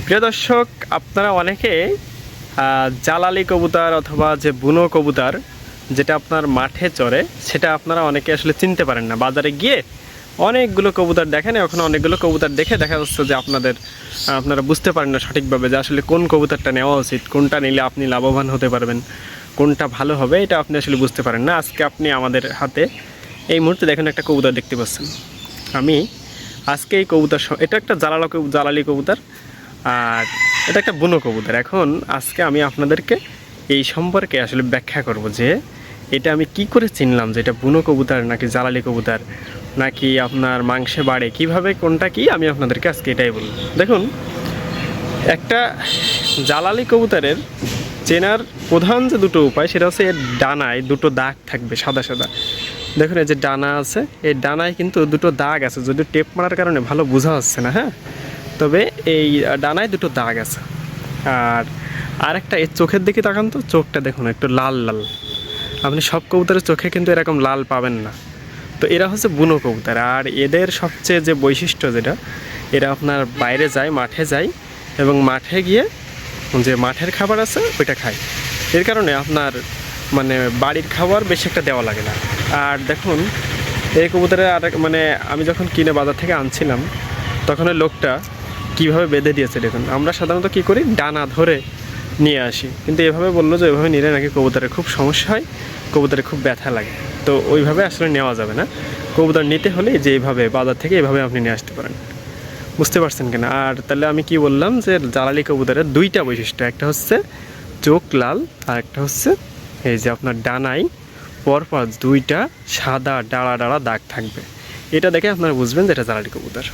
প্রিয় দর্শক, আপনারা অনেকে জালালি কবুতর অথবা যে বুনো কবুতর যেটা আপনার মাঠে চড়ে সেটা আপনারা অনেকে আসলে চিনতে পারেন না। বাজারে গিয়ে অনেকগুলো কবুতর দেখেন, এখন অনেকগুলো কবুতর দেখে দেখা যাচ্ছে যে আপনারা বুঝতে পারেন না সঠিকভাবে যে আসলে কোন কবুতরটা নেওয়া উচিত, কোনটা নিলে আপনি লাভবান হতে পারবেন, কোনটা ভালো হবে এটা আপনি আসলে বুঝতে পারেন না। আজকে আপনি আমাদের হাতে এই মুহূর্তে দেখেন একটা কবুতর দেখতে পাচ্ছেন। আমি আজকে এই কবুতর, এটা একটা জালালি কবুতর আর এটা একটা বুনো কবুতর। এখন আজকে আমি আপনাদেরকে এই সম্পর্কে আসলে ব্যাখ্যা করব যে এটা আমি কি করে চিনলাম যে এটা বুনো কবুতর নাকি জালালি কবুতর নাকি আপনার মাংসে বাড়ে, কিভাবে কোনটা কি আমি আপনাদেরকে আজকে এটাই বলব। দেখুন, একটা জালালি কবুতরের চেনার প্রধান যে দুটো উপায় সেটা হচ্ছে এর ডানায় দুটো দাগ থাকবে সাদা সাদা। দেখুন এই যে ডানা আছে, এই ডানায় কিন্তু দুটো দাগ আছে, যদিও টেপ মারার কারণে ভালো বোঝা যাচ্ছে না, হ্যাঁ, তবে এই ডানায় দুটো দাগ আছে। আর আরেকটা এর চোখের দিকে তাকান তো, চোখটা দেখুন একটু লাল লাল। আপনি সব কবুতরের চোখে কিন্তু এরকম লাল পাবেন না। তো এরা হচ্ছে বুনো কবুতর। আর এদের সবচেয়ে যে বৈশিষ্ট্য যেটা, এরা আপনার বাইরে যায়, মাঠে যায় এবং মাঠে গিয়ে যে মাঠের খাবার আছে ওইটা খায়। এর কারণে আপনার মানে বাড়ির খাবার বেশি একটা দেওয়া লাগে না। আর দেখুন এই কবুতরের আমি যখন কিনে বাজার থেকে আনছিলাম তখন ওই লোকটা কীভাবে বেঁধে দিয়েছে দেখুন। আমরা সাধারণত কী করি, ডানা ধরে নিয়ে আসি, কিন্তু এভাবে বললো যে ওইভাবে নিলে নাকি কবুতরের খুব সমস্যা হয়, কবুতরের খুব ব্যথা লাগে। তো ওইভাবে আসলে নেওয়া যাবে না। কবুতর নিতে হলে যে এইভাবে বাজার থেকে এইভাবে আপনি নিয়ে আসতে পারেন। বুঝতে পারছেন কিনা? আর তাহলে আমি কি বললাম যে জালালি কবুতরের দুইটা বৈশিষ্ট্য, একটা হচ্ছে চোখ লাল আর একটা হচ্ছে এই যে আপনার ডানায় পরপর দুইটা সাদা ডাড়া ডাড়া দাগ থাকবে। এটা দেখে আপনারা বুঝবেন যে এটা জালালি কবুতর।